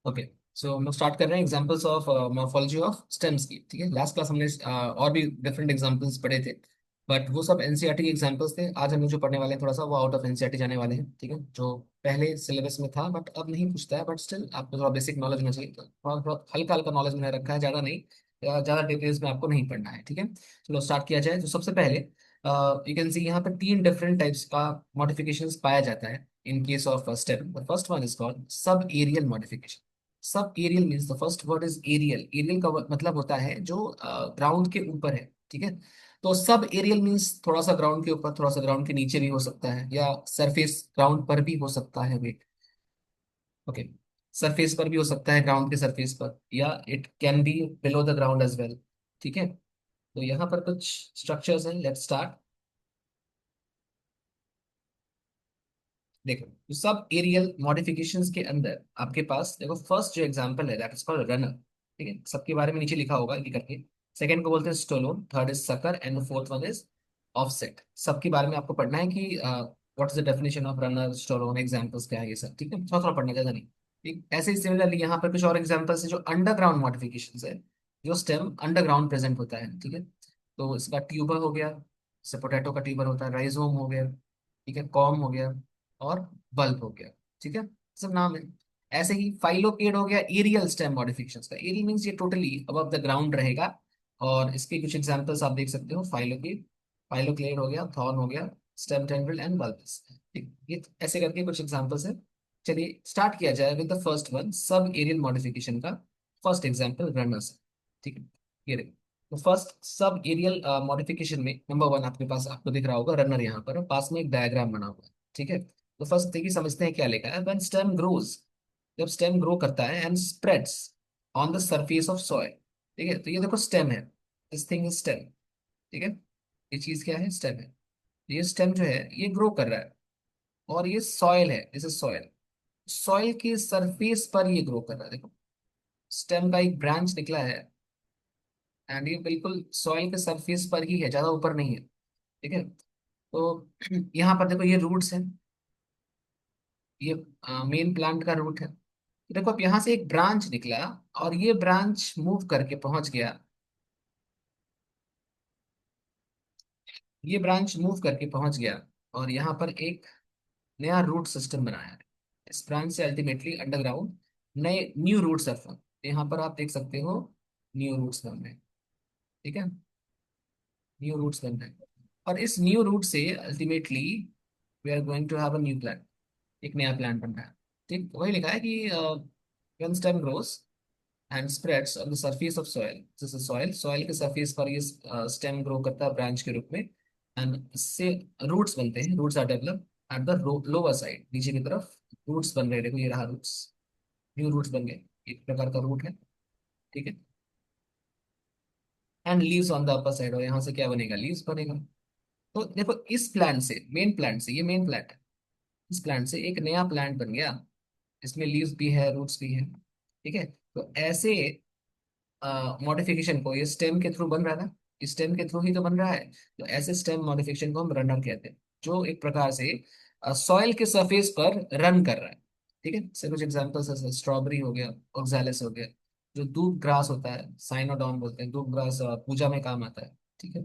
Okay, सो हम लोग start कर रहे हैं examples of morphology of stems की। ठीक है, लास्ट क्लास हमने और भी डिफरेंट एग्जांपल्स पढ़े थे, बट वो सब एनसीईआरटी के एग्जांपल्स थे। आज हम लोग जो पढ़ने वाले हैं थोड़ा सा वो आउट ऑफ एनसीईआरटी जाने वाले हैं। ठीक है, जो पहले सिलेबस में था बट अब नहीं पूछता है, बट स्टिल आपको थोड़ा बेसिक नॉलेज होना चाहिए। तो थोड़ा थोड़ा हल्का हल्का नॉलेज मैंने रखा है, ज़्यादा नहीं, ज़्यादा डिटेल्स में आपको नहीं पढ़ना है। ठीक है, चलो स्टार्ट किया जाए। तो सबसे पहले यू कैन सी यहाँ पर तीन डिफरेंट टाइप्स का मॉडिफिकेशंस पाया जाता है in case of stem. The first one is called sub aerial modification. Subaerial means the first word is aerial. Aerial का मतलब होता है जो ग्राउंड के ऊपर है। ठीक है, तो सब एरियल मीन्स थोड़ा सा ग्राउंड के ऊपर, थोड़ा सा ग्राउंड के नीचे भी हो सकता है, या सरफेस ग्राउंड पर भी हो सकता है। वेट, ओके, सरफेस पर भी हो सकता है, ग्राउंड के सरफेस पर, या it can be below the ground as well. ठीक है, तो यहाँ पर कुछ स्ट्रक्चर्स हैं, लेट्स स्टार्ट। देखो, तो सब एरियल मॉडिफिकेशंस के अंदर आपके पास देखो, फर्स्ट जो एग्जांपल है दैट इज कॉल्ड रनर। ठीक है, सबके बारे में नीचे लिखा होगा ये करके। सेकंड को बोलते हैं stolon, third is sucker, and fourth one is offset. सबके बारे में आपको पढ़ना है कि what is the definition of runner, stolon, examples क्या है, ये सब। ठीक है, थोड़ा थोड़ा पढ़ना, ज्यादा नहीं। ठीक, ऐसे ही सिमिलरली यहाँ पर कुछ और एग्जांपल्स है जो अंडरग्राउंड मॉडिफिकेशंस है, जो स्टेम अंडरग्राउंड प्रेजेंट होता है। ठीक है, तो इसका ट्यूबर हो गया, जैसे पोटैटो का ट्यूबर होता है, राइजोम हो गया, ठीक है, कॉम हो गया, और बल्ब हो गया। ठीक है, सब नाम है। ऐसे ही फाइलोकेड हो गया एरियल स्टेम मॉडिफिकेशन का। एरियल मींस ये टोटली अबव द ग्राउंड रहेगा, और इसके कुछ एग्जांपल्स आप देख सकते हो। फाइलोकेड, फाइलोक्लेड हो गया, थॉर्न हो गया, स्टेम टेंड्रिल एंड बल्बस। ठीक, ये ऐसे करके कुछ एग्जांपल्स है। चलिए स्टार्ट किया जाए with the first one, sub aerial modification का। First example runners. ठीक है, ये देखो, तो फर्स्ट सब एरियल मॉडिफिकेशन में नंबर वन आपके पास आपको दिख रहा होगा रनर, यहाँ पर पास में एक डायग्राम बना हुआ है। ठीक है, तो फर्स्ट देखिए समझते हैं क्या लिखा है। व्हेन स्टेम ग्रोज, जब स्टेम ग्रो करता है and spreads on the surface of soil. ठीक है, तो ये देखो स्टेम है, दिस थिंग इज स्टेम। ठीक है, ये चीज क्या है, स्टेम है। ये स्टेम जो है ये ग्रो कर रहा है, और ये सॉइल है, दिस इज सॉइल। सॉइल के सरफेस पर ये ग्रो कर रहा है। देखो, स्टेम का एक ब्रांच निकला है, एंड ये बिल्कुल सॉइल के सरफेस पर ही है, ज्यादा ऊपर नहीं है। ठीक है, तो यहाँ पर देखो ये रूट्स हैं, ये मेन प्लांट का रूट है। देखो अब यहाँ से एक ब्रांच निकला, और ये ब्रांच मूव करके पहुंच गया, ये ब्रांच मूव करके पहुंच गया, और यहाँ पर एक नया रूट सिस्टम बनाया है। इस ब्रांच से अल्टीमेटली अंडरग्राउंड नए न्यू रूट्स आर फॉर्म। यहाँ पर आप देख सकते हो न्यू रूट्स बन रहे हैं। ठीक है, न्यू रूट्स बन रहे हैं, और इस न्यू रूट से ultimately we are going to have a new plant, एक नया प्लांट बन रहा है। ठीक, वही लिखा है कि when stem grows and spreads on the surface of soil, this is soil, soil के सरफेस पर ये स्टेम ग्रो करता है ब्रांच के रूप में, एंड इससे रूट्स बनते हैं। Roots are develop at the lower side, नीचे की तरफ रूट्स बन रहे हैं। देखो ये रहा रूट्स, न्यू रूट्स बन गए, एक प्रकार का रूट है। ठीक है, and leaves on the upper side, और यहाँ से क्या बनेगा, लीव्स बनेगा। तो देखो इस प्लांट से, मेन प्लांट से, ये मेन प्लांट है, इस प्लांट से एक नया प्लांट बन गया, इसमें लीव्स भी है, रूट्स भी है। ठीक है, तो ऐसे मॉडिफिकेशन को, ये स्टेम के थ्रू बन रहा है ना, इस स्टेम के थ्रू ही तो बन रहा है। तो ऐसे स्टेम मॉडिफिकेशन को हम रनर कहते हैं, जो एक प्रकार से सॉइल के सरफेस पर रन कर रहा है। ठीक है, से कुछ एग्जांपल्स है, स्ट्रॉबेरी हो गया, ऑक्सैलिस हो गया, जो दूब ग्रास होता है, साइनोडॉन बोलते हैं, दूब ग्रास पूजा में काम आता है। ठीक है,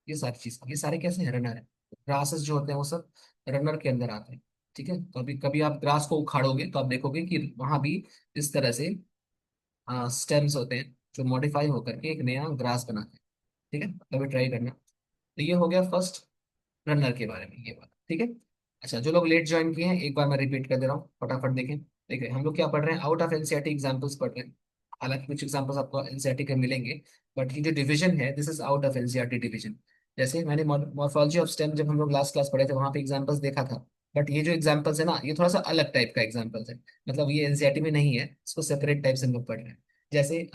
ये सारी चीज, ये सारे कैसे हैं, रनर है। ग्रासेस जो होते हैं वो सब रनर के अंदर आते हैं। ठीक है, तो अभी कभी आप ग्रास को उखाड़ोगे तो आप देखोगे कि वहां भी इस तरह से स्टेम्स होते हैं जो मॉडिफाई होकर के एक नया ग्रास बनाते हैं। ठीक है, कभी ट्राई करना। तो ये हो गया फर्स्ट रनर के बारे में ये बात। ठीक है, अच्छा, जो लोग लेट ज्वाइन किए हैं एक बार मैं रिपीट कर दे रहा हूँ, फटाफट देखें। देखिए हम लोग क्या पढ़ रहे हैं, आउट ऑफ एनसीईआरटी एग्जांपल्स पढ़ रहे हैं। हालांकि कुछ एग्जांपल्स आपको एनसीईआरटी के मिलेंगे, बट ये जो डिवीजन है this is out of NCERT division. जैसे मैंने मॉर्फोलॉजी ऑफ स्टेम जब हम लोग लास्ट क्लास पढ़े थे वहां पे एग्जांपल्स देखा था, बट ये जो एग्जांपल्स है ना ये थोड़ा सा अलग टाइप का एग्जांपल्स है। मतलब ये एनसीईआरटी में नहीं है, इसको सेपरेट टाइप से हम लोग पढ़ रहे हैं। जैसे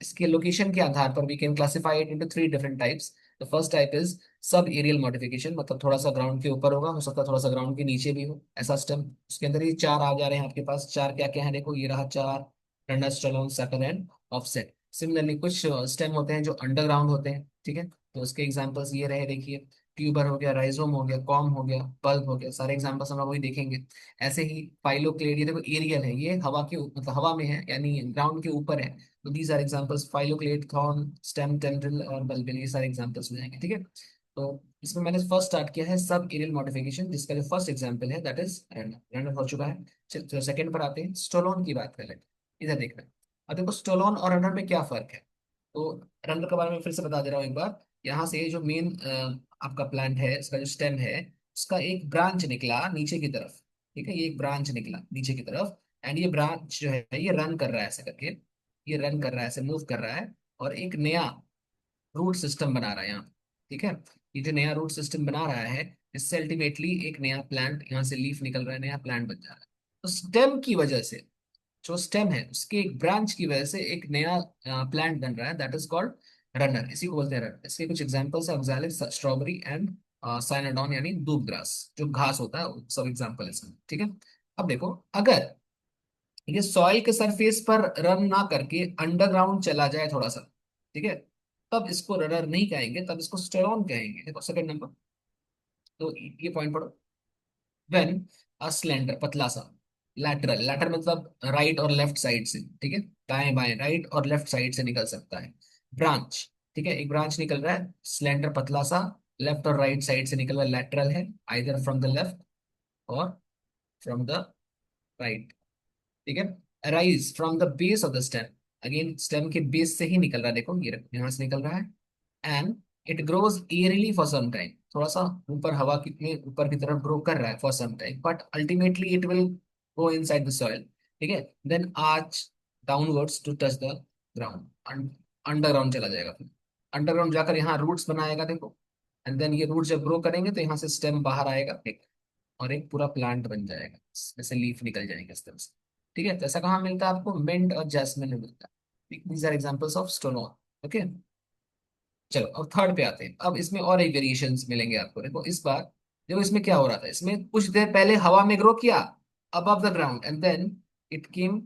इसके लोकेशन के आधार पर we can classify it into three different types. The first type is sub aerial modification, मतलब थोड़ा सा ग्राउंड के ऊपर होगा, हो सकता है थोड़ा सा ग्राउंड के नीचे भी हो, ऐसा स्टेम। उसके अंदर ये चार आ जा रहे हैं आपके पास। चार क्या क्या है, देखो ये रहा चार, रनर, स्टोलोन, सकल एंड ऑफसेट। सिमिलरली कुछ स्टेम होते हैं जो अंडरग्राउंड होते हैं। ठीक है, तो उसके एग्जांपल्स ये रहे, देखिए ट्यूबर हो गया, राइजोम हो गया, कॉम हो गया, पल्प हो गया, सारे एग्जांपल्स हम लोग वही देखेंगे। ऐसे ही फाइलोक्लेड, ये देखो एरियल है, ये हवा के मतलब हवा में है, यानी ग्राउंड के ऊपर है। तो these are examples, phylloclade, thorn, stem, tendril और बल्बिल, ये सारे एग्जांपल्स हो जाएंगे, ठीक है। तो इसमें मैंने फर्स्ट स्टार्ट किया है सब एरियल मॉडिफिकेशन, जिसका जो फर्स्ट एग्जांपल है दैट इज रनर। रनर हो चुका है। चलो सेकंड पर आते हैं, स्टोलोन की बात कर लेते हैं। इधर देखना। अब देखो स्टोलोन और रनर में क्या फर्क है। तो रनर के बारे में फिर से बता दे रहा हूँ एक बार। यहाँ से जो मेन आपका प्लांट है, इसका जो स्टेम है, उसका एक ब्रांच निकला नीचे की तरफ। ठीक है, ये एक ब्रांच निकला नीचे की तरफ। एंड ये ब्रांच जो है ये रन कर रहा है ऐसे करके, ये रन कर रहा है ऐसे, मूव कर रहा है, और एक नया रूट सिस्टम बना रहा है यहाँ। ठीक है, ये जो नया रूट सिस्टम बना रहा है, इससे अल्टीमेटली एक नया प्लांट, यहाँ से लीफ निकल रहा है, नया प्लांट बन जा रहा है। तो स्टेम की वजह से, जो स्टेम है उसके एक ब्रांच की वजह से एक नया प्लांट बन रहा है, दैट इज कॉल्ड रनर। इसी को बोलते हैं रनर। इसके कुछ एग्जांपल्स है, ऑक्सैलिक, स्ट्रॉबेरी एंड साइनाडोन, यानी दूब ग्रास, जो घास होता है, वो सब एग्जांपल है इसमें, ठीक है। अब देखो, अगर ये सॉइल के सरफेस पर रन ना करके अंडरग्राउंड चला जाए थोड़ा सा, ठीक है, तब इसको रनर नहीं कहेंगे, तब इसको स्टेरॉन कहेंगे। देखो सेकंड नंबर, तो ये पॉइंट पढ़ो। वेन अ स्लेंडर, पतला सा, लैटरल, लैटरल मतलब राइट और लेफ्ट साइड से, ठीक है, दाएं बाएं, राइट और लेफ्ट साइड से निकल सकता है। ब्रांच, ठीक है, एक ब्रांच निकल रहा है, स्लेंडर पतला सा, लेफ्ट और राइट साइड से निकल रहा है, लैटरल है, आइदर फ्रॉम द लेफ्ट और फ्रॉम द राइट, ठीक है। Rise from the base of the stem, again stem के बेस से ही निकल रहा है, देखो ये यहाँ से निकल रहा है। And it grows early for some time, थोड़ा सा ऊपर हवा के ऊपर की तरफ ग्रो कर रहा है for some time, but ultimately it will go inside the soil, ठीक है। Then arch downwards to touch the ground, underground चला जाएगा, फिर अंडरग्राउंड जाकर यहाँ रूट्स बनाएगा, देखो। एंड देन ये रूट जब ग्रो करेंगे तो यहाँ से स्टेम बाहर आएगा, ठीक, और एक पूरा प्लांट बन जाएगा, इसमें से लीफ निकल जाएंगे इस तरह से, ठीक है। तो ऐसा कहाँ मिलता है आपको, मिंट और जैस्मिन में मिलता है। These are examples of stolon, okay. चलो अब थर्ड पे आते हैं। अब इसमें और एक वेरिएशंस मिलेंगे आपको, देखो इस बार। देखो इसमें क्या हो रहा था, इसमें कुछ देर पहले हवा में ग्रो किया above the ground, and then it came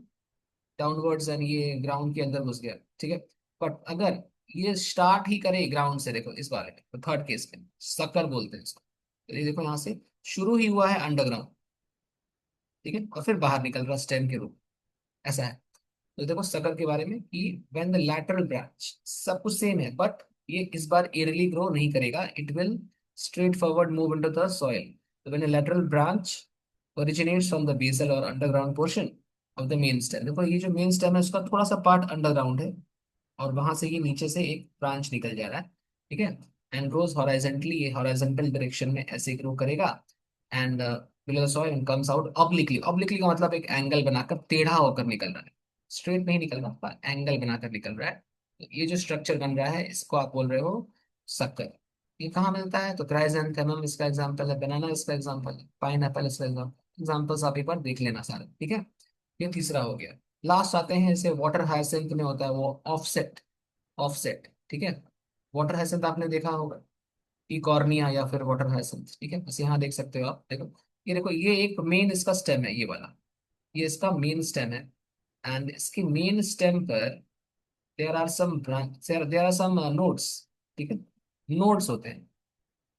downwards and ये ग्राउंड के अंदर घुस गया, ठीक है। बट अगर ये स्टार्ट ही करे ग्राउंड से, देखो इस बारे में, तो थर्ड केस में सक्कर बोलते हैं इसको। तो ये देखो यहाँ से शुरू ही हुआ है अंडरग्राउंड, ठीक है, और फिर बाहर निकल रहा स्टेम के रूप, ऐसा है। तो देखो सकर के बारे में कि व्हेन द लैटरल ब्रांच, सब कुछ सेम है, बट ये इस बार एयरली ग्रो नहीं करेगा, it will straight forward move into the soil. तो when the lateral branch originates from the basal और underground portion of the main stem, देखो ये जो मेन स्टेम है उसका थोड़ा सा पार्ट अंडरग्राउंड है, और वहां से ये नीचे से एक ब्रांच निकल जा रहा है, ठीक है। एंड ग्रोज हॉराइजेंटली, ये हॉराइजेंटल डायरेक्शन में ऐसे ग्रो करेगा। And below the soil and comes out obliquely, obliquely का मतलब एक एंगल बनाकर टेढ़ा होकर निकल रहा है, स्ट्रेट नहीं निकल रहा, एंगल बनाकर निकल रहा है। तो ये जो स्ट्रक्चर बन रहा है इसको आप बोल रहे हो सक्कर। ये कहाँ मिलता है, तो क्राइसैंथेमम इसका एग्जांपल है, बनाना इसका एग्जांपल है, पाइन एप्पल इसका एग्जांपल। एग्जांपल्स आप एक बार देख लेना सारे, ठीक है। ये तीसरा हो गया। लास्ट आते हैं, इसे वाटर हायसिंथ में होता है वो ऑफसेट, ऑफसेट, ठीक है। वाटर हायसिंथ आपने देखा होगा, इकॉर्निया या फिर वाटर हायसिंथ, ठीक है, बस यहाँ देख सकते हो आप, देखो ये देखो, ये एक मेन इसका स्टेम है, ये वाला, ये इसका मेन स्टेम है। एंड इसके मेन स्टेम पर there are some branch, there are some nodes, ठीक है, नोड्स होते हैं,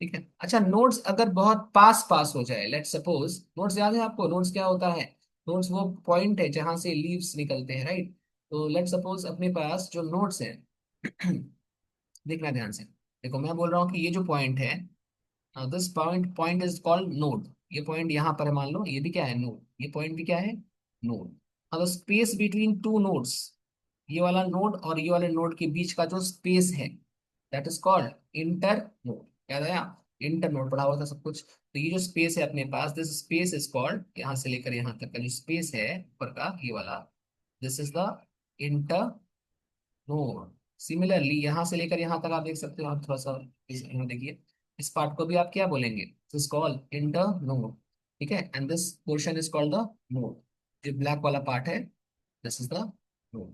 ठीक है। अच्छा, नोड्स अगर बहुत पास पास हो जाए, लेट सपोज, नोड्स याद है आपको, नोड्स क्या होता है, नोड्स वो पॉइंट है जहां से लीव्स निकलते हैं, राइट। तो लेट सपोज अपने पास जो नोड्स हैं देखना ध्यान से, देखो मैं बोल रहा हूँ कि ये जो पॉइंट है, this point point is called node, ये पॉइंट यहाँ पर है, मान लो ये भी क्या है, नोड, ये पॉइंट भी क्या है, नोड। अब स्पेस बिटवीन टू नोड्स, ये वाला नोड और ये वाले नोड के बीच का जो स्पेस है, that is called inter node. याद आया, इंटर नोड पढ़ा हुआ था सब कुछ। तो ये जो स्पेस है अपने पास, दिस स्पेस इज कॉल्ड, यहाँ से लेकर यहाँ तक का जो स्पेस है ऊपर का ये वाला, this is the inter node. Similarly यहाँ से लेकर यहाँ तक आप देख सकते हो, आप थोड़ा सा यहाँ देखिए, इस पार्ट को भी आप क्या बोलेंगे, दिस कॉल्ड इंटर नोड, ठीक है। And this portion is called the node, जो ब्लैक वाला पार्ट है, दिस इज द नोड,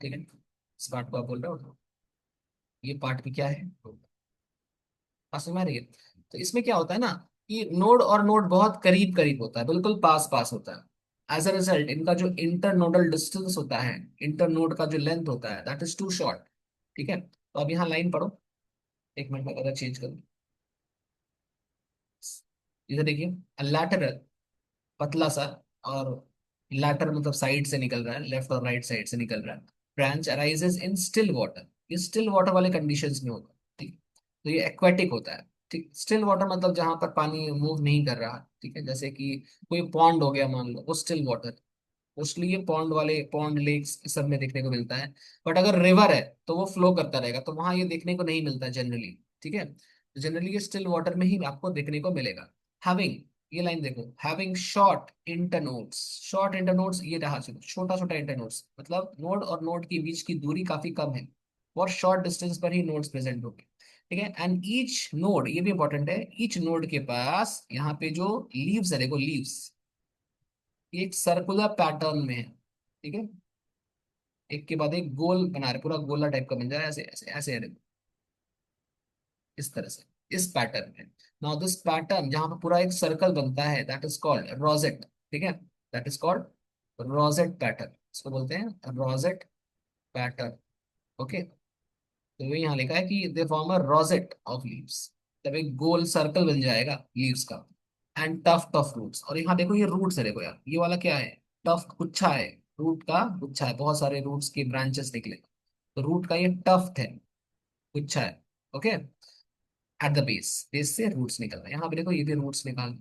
ठीक है। इस पार्ट को आप बोल रहे हो, ये पार्ट भी क्या है, पास में आ रही है। तो इसमें क्या होता है ना, कि नोड और नोड बहुत करीब करीब होता है, बिल्कुल पास पास होता है। एज अ रिजल्ट इनका जो इंटर नोडल डिस्टेंस होता है, इंटर नोड का जो लेंथ होता है, दैट इज टू शॉर्ट, ठीक है। तो अब यहाँ लाइन पढ़ो, एक मिनट में अगर चेंज करूँ, इधर देखिए, लैटरल, पतला सा, और लैटर मतलब साइड से निकल रहा है, लेफ्ट और राइट साइड से निकल रहा है। Branch arises in still water, ये स्टिल वाटर वाले कंडीशंस में होगा। ठीक, तो ये एक्वेटिक होता है। ठीक, स्टिल वाटर मतलब जहां पर पानी मूव नहीं कर रहा। ठीक है, जैसे कि कोई पॉन्ड हो गया मान लो, वो स्टिल वाटर। मोस्टली ये पॉन्ड वाले, पॉन्ड लेक्स सब में देखने को मिलता है। बट अगर रिवर है तो वो फ्लो करता रहेगा, तो वहां ये देखने को नहीं मिलता जनरली। ठीक है, तो जनरली ये स्टिल वाटर में ही आपको देखने को मिलेगा। हैविंग, ये लाइन देखो, having short internodes. Short internodes ये रहा, छोटा छोटा इंटरनोड्स, मतलब नोड और नोड के बीच की दूरी काफी कम है, और शॉर्ट डिस्टेंस पर ही नोड्स प्रेजेंट होंगे। ठीक है, एंड ईच नोड, ये भी इंपॉर्टेंट है, ईच नोड के पास यहाँ पे जो लीव्स है, देखो लीव्स, ये एक सर्कुलर पैटर्न में है। ठीक है, एक के बाद एक गोल बना रहे, पूरा गोला टाइप का बन जा रहा है, ऐसे ऐसे ऐसे है देखो, इस तरह से, इस पैटर्न में। नाउ दिस पैटर्न जहां पर पूरा एक सर्कल बनता है, दैट इज कॉल्ड रोजेट। ठीक है, that is called rosette pattern, इसको बोलते हैं रोजेट पैटर्न। ओके, तो ये यहाँ लिखा है कि they form a rosette of leaves, तब एक गोल सर्कल बन जाएगा लीव्स का। एंड टफ टफ रूट्स, और यहाँ देखो ये रूट्स है, देखो यार ये वाला क्या है, टफ गुच्छा है, रूट का गुच्छा है, बहुत सारे रूट्स के ब्रांचेस निकले, तो रूट का ये टफ्ट है, गुच्छा है। Okay, at the base, base से रूट्स निकल रहे हैं, यहाँ पे देखो ये भी रूट्स निकाल।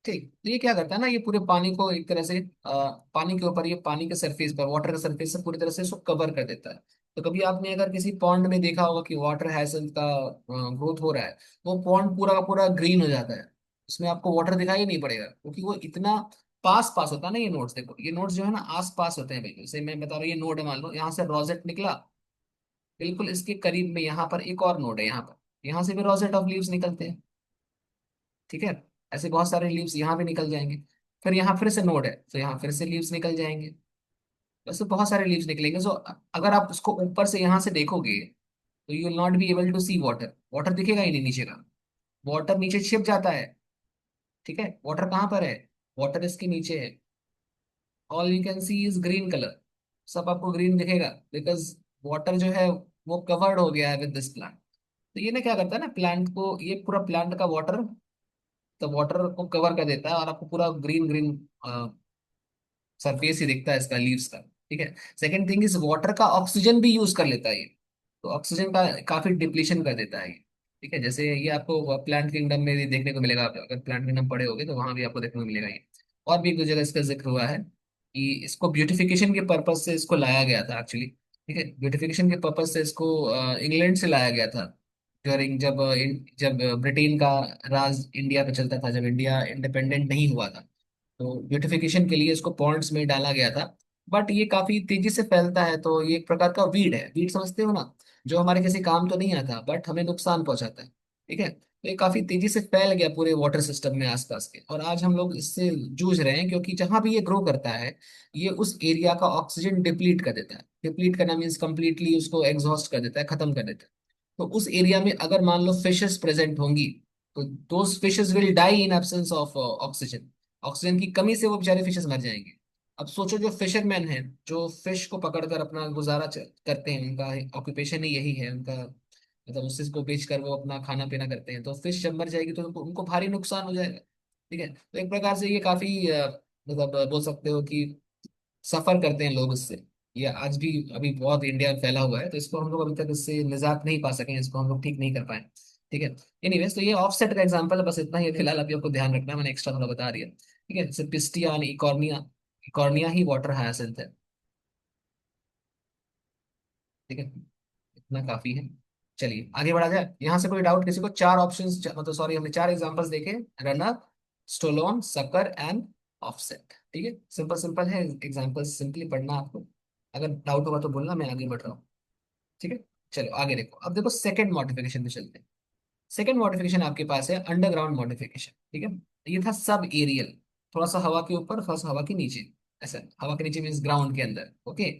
ठीक, तो ये क्या करता है ना, ये पूरे पानी को एक तरह से पानी के ऊपर, ये पानी के सरफेस पर, वाटर के सरफेस से पूरी तरह से इसको कवर कर देता है। तो कभी आपने अगर किसी पॉन्ड में देखा होगा कि वाटर हाइसेंथ का ग्रोथ हो रहा है, वो पॉन्ड पूरा का पूरा ग्रीन हो जाता है, उसमें आपको वाटर दिखाई नहीं पड़ेगा, क्योंकि वो इतना पास पास होता है ना। ये नोड्स देखो, ये नोड्स जो है ना आस पास होते हैं बिल्कुल, जैसे मैं बता रहा हूँ, ये नोड है मान लो, यहाँ से रोजेट निकला, बिल्कुल इसके करीब में यहाँ पर एक और नोड है, यहाँ पर, यहाँ से भी रोजेट ऑफ लीव्स निकलते हैं। ठीक है, ऐसे बहुत सारे लीव्स यहाँ भी निकल जाएंगे, फिर यहाँ फिर से नोड है, तो यहाँ फिर से लीव्स निकल जाएंगे, वैसे बहुत सारे लीव्स निकलेंगे। सो अगर आप उसको ऊपर से यहाँ से देखोगे, तो you will not be able to see water, water दिखेगा ही नहीं नीचे का, वाटर नीचे छिप जाता है। ठीक है, वाटर कहाँ पर है, वाटर इसके नीचे है, all you can see is green colour, सब आपको ग्रीन दिखेगा, बिकॉज वाटर जो है वो कवर्ड हो गया है विद दिस प्लांट। तो ये ना क्या करता है ना, प्लांट को, ये पूरा प्लांट का वाटर, तो वाटर को कवर कर देता है, और आपको पूरा ग्रीन ग्रीन सरफेस ही दिखता है इसका, लीव्स का। ठीक है, सेकंड थिंग इज वाटर का ऑक्सीजन भी यूज कर लेता है ये, तो ऑक्सीजन का काफी डिप्लीशन कर देता है ये। ठीक है, जैसे ये आपको प्लांट किंगडम में भी देखने को मिलेगा, आप अगर प्लांट किंगडम पढ़े होगे तो वहां भी आपको देखने को मिलेगा ये। और भी एक दो जगह इसका जिक्र हुआ है कि इसको ब्यूटिफिकेशन के पर्पज से इसको लाया गया था एक्चुअली। ठीक है, ब्यूटिफिकेशन के पर्पज से इसको इंग्लैंड से लाया गया था, ड्यूरिंग जब ब्रिटेन का राज इंडिया पे चलता था, जब इंडिया इंडिपेंडेंट नहीं हुआ था, तो ब्यूटिफिकेशन के लिए इसको पॉन्ड्स में डाला गया था। बट ये काफी तेजी से फैलता है, तो ये एक प्रकार का वीड है, वीड समझते हो ना, जो हमारे किसी काम तो नहीं आता बट हमें नुकसान पहुंचाता है। ठीक है, तो ये काफी तेजी से फैल गया पूरे वाटर सिस्टम में आसपास के, और आज हम लोग इससे जूझ रहे हैं, क्योंकि जहां भी ये ग्रो करता है, ये उस एरिया का ऑक्सीजन डिप्लीट कर देता है। डिप्लीट करना मीन्स कंप्लीटली उसको एग्जॉस्ट कर देता है, खत्म कर देता है। तो उस एरिया में अगर मान लो फिशेस प्रेजेंट होंगी, तो those fishes will die in absence of oxygen, oxygen की कमी से वो बेचारे फिशेस मर जाएंगे। अब सोचो, जो फिशरमैन हैं, जो फिश को पकड़कर अपना गुजारा करते हैं, उनका ऑक्यूपेशन ही यही है उनका, मतलब उससे को बेचकर वो अपना खाना पीना करते हैं, तो फिश जब मर जाएगी तो उनको भारी नुकसान हो जाएगा। ठीक है, तो एक प्रकार से ये काफी मतलब बोल सकते हो कि सफर करते हैं लोग इससे। ये आज भी अभी बहुत इंडिया में फैला हुआ है, तो इसको हम लोग अभी तक इससे निजात नहीं पा सके हैं, इसको हम लोग ठीक नहीं कर पाए। ठीक है, एनीवेज, तो ये ऑफसेट का एग्जांपल है, बस इतना ही फिलहाल अभी आपको ध्यान रखना है, मैंने एक्स्ट्रा थोड़ा बता दिया। ठीक है, जैसे पिस्टिया और इकॉर्निया, इकॉर्निया ही वाटर हायासिंथ है। ठीक है, इतना काफी है। चलिए आगे बढ़ा जाए, यहाँ से कोई डाउट किसी को, चार ऑप्शंस, मतलब सॉरी, हमने चार एग्जांपल्स देखे, runner, stolon, sucker and offset. ठीक है, सिंपल सिंपल है एग्जांपल्स, सिंपली पढ़ना आपको, अगर डाउट होगा तो बोलना, मैं आगे बढ़ रहा हूँ। ठीक है, चलो आगे देखो, अब देखो सेकंड मॉडिफिकेशन पे चलते हैं। सेकंड मॉडिफिकेशन आपके पास है अंडरग्राउंड मॉडिफिकेशन। ठीक है, ये था सब एरियल, थोड़ा सा हवा के ऊपर, थोड़ा सा हवा के नीचे, ऐसा, हवा के नीचे मीन्स ग्राउंड के अंदर। ओके,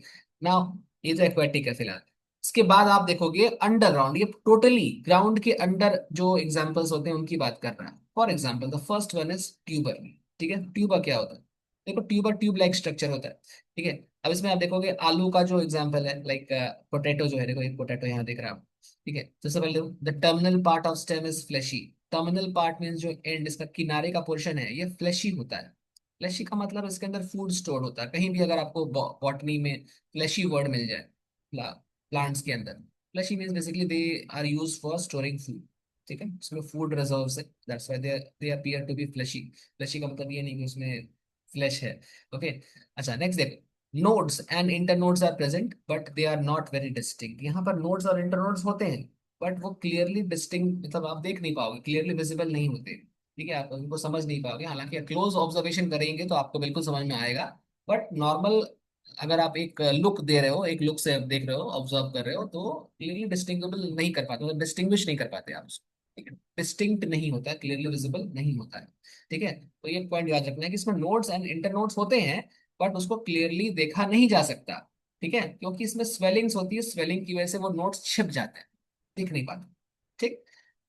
नाउ ये तो एक्वेटिक है फिलहाल। इसके बाद आप देखोगे अंडरग्राउंड, ये टोटली ग्राउंड के अंडर जो एग्जांपल्स होते हैं उनकी बात कर रहा है। For example the first one is tuber. ठीक है, ट्यूबर क्या होता है, देखो ट्यूबर ट्यूब लाइक स्ट्रक्चर होता है। ठीक है, अब इसमें आप देखोगे आलू का जो एग्जांपल है, लाइक पोटैटो जो है, देखो एक पोटैटो यहाँ देख रहा हूँ। ठीक है, तो सब the terminal part of stem is fleshy, terminal part means जो एंड, इसका किनारे का पोर्शन है, ये फ्लैशी होता है। फ्लैशी का मतलब इसके अंदर फूड स्टोर होता है। कहीं भी अगर आपको बॉटनी में फ्लैशी वर्ड मिल जाए, प्लांट्स के अंदर, fleshy means basically they are use for storing food. ठीक है, उसमें फूड रिजर्व है, that's why they appear to be fleshy. Fleshy का मतलब ये नहीं कि उसमें फ्लैश है। ओके। अच्छा, नेक्स्ट देखो, nodes and internodes are present but they are not very distinct. यहाँ पर नोड्स और इंटरनोड्स होते हैं, बट वो क्लियरली डिस्टिंक्ट, मतलब आप देख नहीं पाओगे, क्लियरली विजिबल नहीं होते। ठीक है, आप उनको समझ नहीं पाओगे। हालांकि क्लोज ऑब्जर्वेशन करेंगे तो आपको बिल्कुल समझ में आएगा, बट नॉर्मल अगर आप एक लुक दे रहे हो, एक लुक से देख रहे हो, ऑब्जर्व कर रहे हो, तो क्लियरली डिस्टिंग्विबल नहीं कर पाते, मतलब डिस्टिंग्विश नहीं कर पाते आप उसको। ठीक है, डिस्टिंक्ट नहीं होता है, क्लियरली विजिबल नहीं होता है। ठीक है, तो ये पॉइंट याद रखना है कि इसमें नोड्स एंड इंटर नोड्स होते हैं, बट उसको क्लियरली देखा नहीं जा सकता। ठीक है, क्योंकि इसमें स्वेलिंग्स होती है, स्वेलिंग की वजह से वो नोट्स छिप जाते हैं, दिख नहीं पाते। ठीक।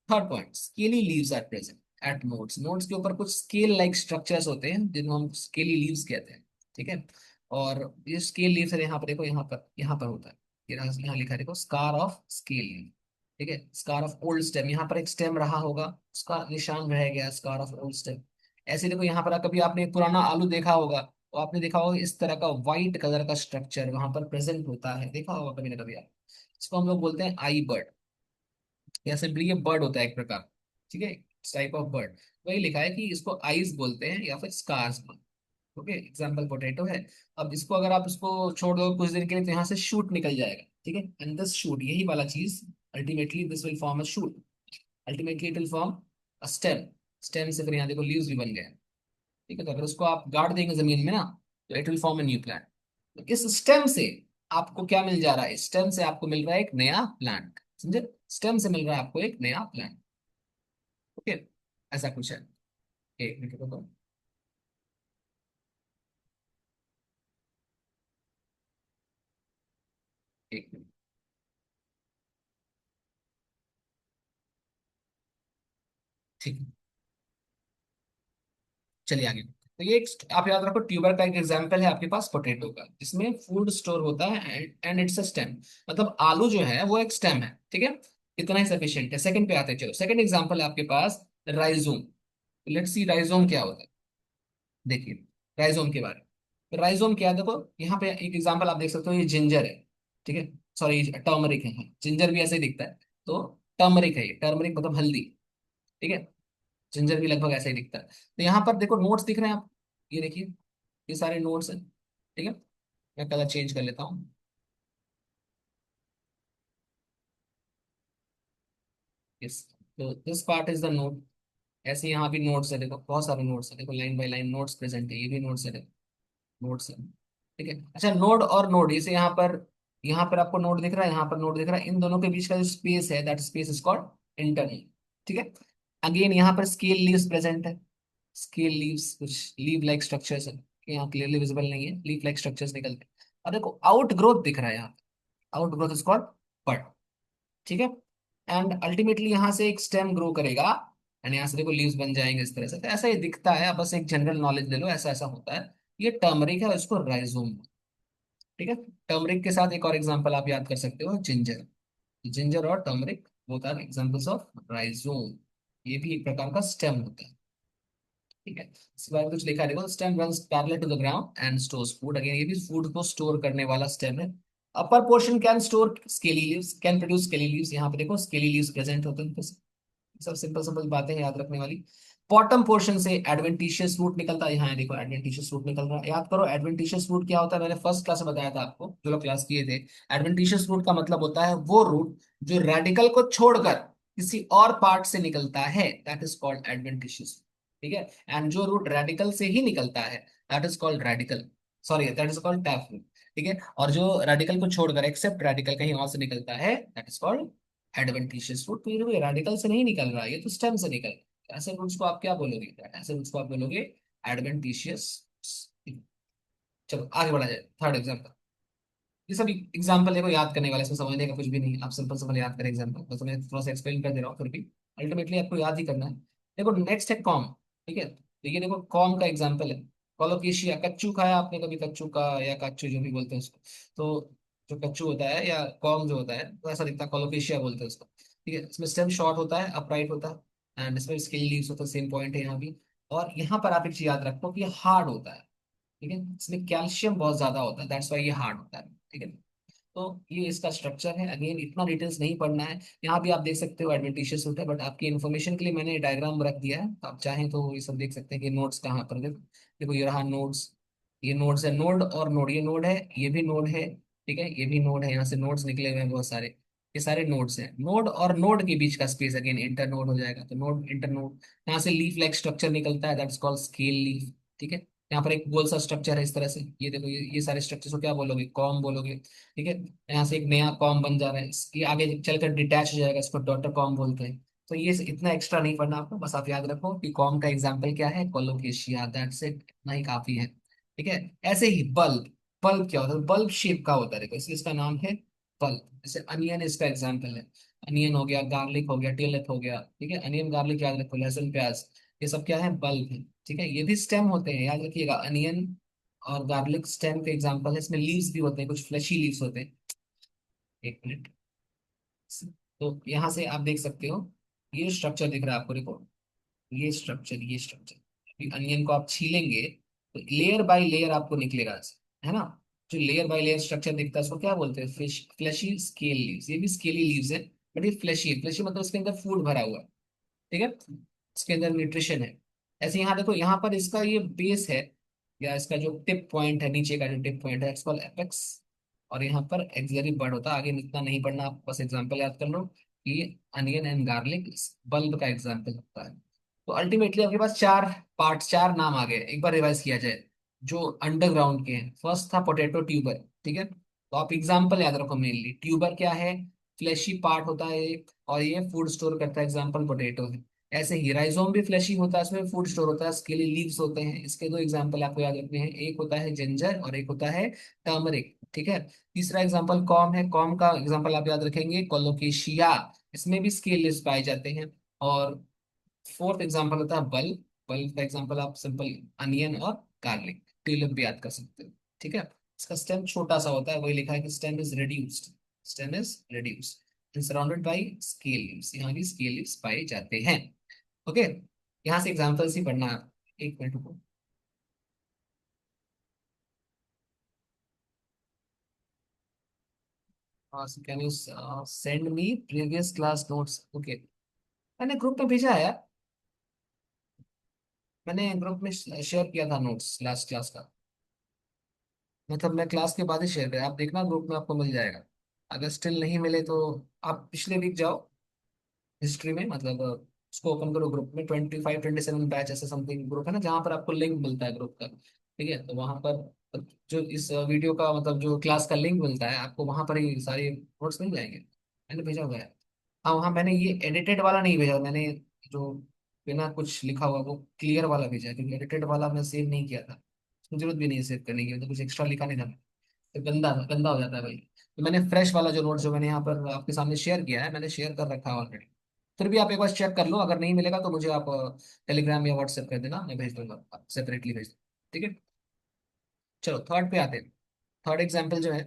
Third point, scaly leaves are present at nodes. Nodes के ऊपर कुछ स्केल लाइक स्ट्रक्चर्स होते हैं जिनको हम स्केली लीव्स कहते हैं। ठीक है, और ये स्केल लीव्स है, यहाँ पर देखो, यहाँ पर होता है, यहाँ लिखा है देखो, स्कार ऑफ स्केल लीव। ठीक है, स्कार ऑफ ओल्ड स्टेम, यहाँ पर एक स्टेम रहा होगा, उसका निशान रह गया, स्कार ऑफ ओल्ड स्टेम। ऐसे देखो, यहाँ पर कभी आपने एक पुराना आलू देखा होगा, तो आपने देखा होगा इस तरह का व्हाइट कलर का स्ट्रक्चर वहां पर प्रेजेंट होता है, देखा होगा कभी ना कभी आप। इसको हम लोग बोलते हैं आई बर्ड, या सिंपली ये बर्ड होता है एक प्रकार। ठीक है, टाइप ऑफ बर्ड। वही लिखा है कि इसको आईज बोलते हैं या फिर स्कार्स बोलते हैं। ओके, एग्जाम्पल पोटैटो है। अब इसको अगर आप इसको छोड़ दो कुछ दिन के लिए, तो यहाँ से शूट निकल जाएगा। ठीक है, एंड दिस शूट, यही वाला चीज, ultimately this will form a shoot, ultimately it will form a stem. Stem से फिर यहाँ देखो लीव्स भी बन गए। ठीक है, तो अगर उसको आप गाड़ देंगे जमीन में ना, तो it will form a new plant. तो इस स्टेम से आपको क्या मिल जा रहा है, स्टेम से आपको मिल रहा है एक नया प्लांट, समझे? स्टेम से मिल रहा है आपको एक नया प्लांट। ओके, ऐसा कुछ है। एक मिनट रुको। एक मिनट। ठीक है, चलिए आगे। तो ये आप याद रखो, ट्यूबर का एक एग्जांपल है आपके पास पोटैटो का, जिसमें फूड स्टोर होता है एंड इट्स अ स्टेम। मतलब आलू जो है वो एक स्टेम है। ठीक है, इतना ही सफिशियंट है। सेकंड पे आते हैं, चलो सेकंड एग्जांपल है आपके पास, राइजोम। लेट्स सी राइजोम क्या होता है। देखिए, राइजोम के बारे में, राइजोम क्या है, देखो यहाँ पे एक एग्जांपल आप देख सकते हो, ये जिंजर है। ठीक है, सॉरी टर्मरिक है, जिंजर भी ऐसे ही दिखता है। तो टर्मरिक है, ये टर्मरिक मतलब हल्दी। ठीक है, जिंजर भी लगभग ऐसा ही दिखता है। तो यहाँ पर देखो नोट्स दिख रहे हैं आप, ये देखिए, ये सारे नोट्स हैं। ठीक है, मैं कलर चेंज कर लेता हूँ। यस, तो this part is the note. ऐसे यहाँ भी नोट्स है, देखो बहुत सारे नोट्स है, देखो line by line notes present है, ये भी नोट्स है, नोट्स है। ठीक है, अच्छा, नोड और नोड, जैसे यहाँ पर आपको नोड दिख रहा है, यहाँ पर नोड दिख रहा है, इन दोनों के बीच का जो स्पेस है, that space is called internal. ठीक है, अगेन यहाँ पर स्केल लीव्स प्रेजेंट है। स्केल लीव्स कुछ लीव लाइक स्ट्रक्चर्स है, यहाँ क्लियरली विजिबल नहीं है, लीव लाइक स्ट्रक्चर्स निकलते हैं। और देखो आउट ग्रोथ दिख रहा है यहाँ, आउट ग्रोथ इज कॉल्ड बड। ठीक है, एंड अल्टीमेटली यहाँ से एक स्टेम ग्रो करेगा, एंड यहाँ से देखो लीव्स बन जाएंगे इस तरह से। तो ऐसा ही दिखता है, आप बस एक जनरल नॉलेज ले लो, ऐसा ऐसा होता है। ये टर्मरिक है और इसको राइजोम। ठीक है, टर्मरिक के साथ एक और एग्जांपल आप याद कर सकते हो, जिंजर। जिंजर और turmeric both are examples of rhizome. ये भी एक प्रकार का स्टेम होता है। ठीक है, इसके बारे में कुछ लिखा है देखो, stem runs parallel to the ground and stores food. Again ये भी फूड को स्टोर करने वाला स्टेम है। Upper portion can store scaly leaves, can produce scaly leaves. यहाँ पे देखो स्केली लीव्स प्रेजेंट होते हैं। सब सिंपल सिंपल बातें हैं याद रखने वाली। बॉटम पोर्शन से एडवेंटिशियस रूट निकलता है, यहाँ देखो एडवेंटिशियस रूट निकल रहा है। याद करो एडवेंटिशियस रूट क्या होता है, मैंने फर्स्ट क्लास में बताया था आपको, जो लोग क्लास किए थे। एडवेंटिशियस रूट का मतलब होता है वो रूट जो रेडिकल को छोड़कर किसी और पार्ट से निकलता है, दैट इज कॉल्ड एडवेंटिशियस। ठीक है, एंड जो रूट रेडिकल से ही निकलता है, that is called radical, sorry that is called tap root. ठीक है, और जो रेडिकल को छोड़कर एक्सेप्ट रेडिकल कहीं और से निकलता है, that is called adventitious root. तो ये रेडिकल से नहीं निकल रहा है, ये तो स्टेम से निकल रहा है। ऐसे रूट्स को आप क्या बोलोगे, ऐसे रूट्स को आप बोलोगे एडवेंटिशियस। चलो आगे बढ़ा जाए, थर्ड एग्जाम्पल। ये सब एग्जाम्पल है, को याद करने वाले, इसमें समझने का कुछ भी नहीं, आप सिंपल सिंपल याद करें एग्जाम्पल, बस मैं थोड़ा सा एक्सप्लेन कर दे रहा हूँ, फिर भी अल्टीमेटली आपको याद ही करना है। देखो नेक्स्ट है कॉम। ठीक है, तो ये देखो कॉम का एग्जाम्पल है। कोलोकेशिया, कच्चू खाया आपने कभी, कच्चू का या कच्चू जो भी बोलते हैं उसको। तो जो कच्चू होता है या कॉम जो होता है, तो ऐसा दिखता है, कोलोकेशिया बोलते हैं उसको। ठीक है, इसमें स्टेम शॉर्ट होता है, अपराइट होता है, एंड इसमें स्केली लीव्स होता है, सेम पॉइंट है यहाँ भी। और यहाँ पर आप एक चीज याद रखो कि ये हार्ड होता है, ठीक है, इसमें कैल्शियम बहुत ज्यादा होता है, दैट्स वाई ये हार्ड होता है, ठीक है। तो ये इसका स्ट्रक्चर है, अगेन इतना डिटेल्स नहीं पढ़ना है। यहाँ भी आप देख सकते हो एडवेंटिशियस होता है, बट आपकी इन्फॉर्मेशन के लिए मैंने डायग्राम रख दिया है, तो आप चाहें तो ये सब देख सकते हैं कि नोड्स कहाँ पर, देखो देखो ये रहा नोड्स, ये नोड्स है, नोड और नोड, ये नोड है, ये भी नोड है, ठीक है, ये भी नोड है, यहाँ से नोड्स निकले हुए हैं बहुत सारे, ये सारे नोड्स हैं। नोड और नोड के बीच का स्पेस अगेन इंटर नोड हो जाएगा, तो नोड इंटर नोड, यहाँ से लीफ लाइक स्ट्रक्चर निकलता है, that is called scale leaf, ठीक है। यहाँ पर एक गोल सा स्ट्रक्चर है इस तरह से, ये देखो ये सारे स्ट्रक्चर को क्या बोलोगे, कॉम बोलोगे, ठीक है। यहाँ से एक नया कॉम बन जा रहा है, ये आगे चलकर डिटैच हो जाएगा, इसको डॉटर कॉम बोलते हैं। तो ये इतना एक्स्ट्रा नहीं पढ़ना आपको, बस आप याद रखो कि कॉम का एग्जाम्पल क्या है, कोलोकेशिया, दैट्स इट, इतना ही काफी है, ठीक है। ऐसे ही बल्ब, बल्ब क्या होता है, बल्ब शेप का होता है, देखो इसलिए इसका नाम है बल्ब। जैसे अनियन इसका एग्जाम्पल है, अनियन हो गया, गार्लिक हो गया, टिलप हो गया, ठीक है, अनियन गार्लिक याद रखो, लहसुन प्याज, ये सब क्या है, बल्ब है, ठीक है। ये भी स्टेम होते हैं, याद रखिएगा, अनियन और गार्लिक स्टेम के एग्जाम्पल है, इसमें लीव्स भी होते हैं, कुछ फ्लैशी लीव्स होते हैं। एक मिनट, तो यहाँ से आप देख सकते हो, ये स्ट्रक्चर दिख रहा है आपको, देखो ये स्ट्रक्चर अनियन को आप छीलेंगे तो लेयर बाय लेयर आपको निकलेगा ऐसे, है ना। जो लेयर बाय लेयर स्ट्रक्चर दिखता है उसको क्या बोलते हैं, फिश फ्लैशी स्केल लीव्स, ये भी स्केली लीव्स है, बट ये फ्लैशी है, फ्लैशी मतलब इसके अंदर फूड भरा हुआ है, ठीक है, इसके अंदर न्यूट्रिशन है। ऐसे यहाँ देखो, यहाँ पर इसका ये बेस है, या इसका जो टिप पॉइंट है, नीचे का जो टिप पॉइंट है, इसको एपेक्स, और यहाँ पर एक्सिलरी बर्ड होता है, आगे इतना नहीं पढ़ना, आप बस एग्जाम्पल याद कर लो कि अनियन एंड गार्लिक बल्ब का एग्जाम्पल होता है। तो अल्टीमेटली आपके पास चार पार्ट, चार नाम आ गए, एक बार रिवाइज किया जाए जो अंडरग्राउंड के हैं। फर्स्ट था पोटैटो ट्यूबर, ठीक है, तो आप एग्जाम्पल याद रखो, मेनली ट्यूबर क्या है, फ्लैशी पार्ट होता है एक, और ये फूड स्टोर करता है, एग्जाम्पल पोटैटो है। ऐसे ही राइजोम भी फ्लैशी होता है, इसमें फूड स्टोर होता है, स्केली लीव्स होते हैं। इसके दो एग्जाम्पल आपको याद रखने हैं, एक होता है जिंजर और एक होता है टर्मरिक, ठीक है। तीसरा एग्जाम्पल कॉम है, कॉम का एग्जाम्पल आप याद रखेंगे कोलोकेशिया, इसमें भी स्केल लीव्स पाए जाते हैं। और फोर्थ एग्जाम्पल होता है बल्ब, बल्ब का एग्जाम्पल आप सिंपल अनियन और गार्लिक, ट्यूलिप भी याद कर सकते हो, ठीक है। इसका स्टेम छोटा सा होता है, वही लिखा है कि stem is reduced, stem is reduced and surrounded by scale leaves, यहाँ भी स्केल लीव्स पाए जाते हैं, ओके। यहाँ से एग्जाम्पल्स ही पढ़ना है, एक मिनट रुको। Can you send me previous class notes, okay. मैंने ग्रुप में भेजा है यार, मैंने ग्रुप में शेयर किया था नोट्स लास्ट क्लास का, मतलब मैं क्लास के बाद ही शेयर करें, आप देखना ग्रुप में आपको मिल जाएगा। अगर स्टिल नहीं मिले तो आप पिछले वीक जाओ हिस्ट्री में, मतलब उसको ओपन करो, ग्रुप में 25 27 बैच ऐसा समथिंग ग्रुप है ना, जहाँ पर आपको लिंक मिलता है ग्रुप का, ठीक है। तो वहाँ पर जो इस वीडियो का मतलब जो क्लास का लिंक मिलता है आपको, वहाँ पर ही सारे नोट्स मिल जाएंगे, मैंने भेजा हुआ है। हाँ वहाँ मैंने ये एडिटेड वाला नहीं भेजा, मैंने जो बिना कुछ लिखा हुआ वो क्लियर वाला भेजा है, क्योंकि एडिटेड वाला मैं सेव नहीं किया था, उसमें जरूरत भी नहीं है सेव करने की, तो कुछ एक्स्ट्रा लिखा नहीं था, तो गंदा गंदा हो जाता है भाई। तो मैंने फ्रेश वाला जो नोट जो मैंने यहाँ पर आपके सामने शेयर किया है, मैंने शेयर कर रखा है ऑलरेडी। फिर भी आप एक बार चेक कर लो, अगर नहीं मिलेगा तो मुझे आप टेलीग्राम या व्हाट्सएप कर देना, मैं भेज दूंगा, सेपरेटली भेज दूंगा, ठीक है। चलो थर्ड पे आते हैं, थर्ड एग्जाम्पल जो है,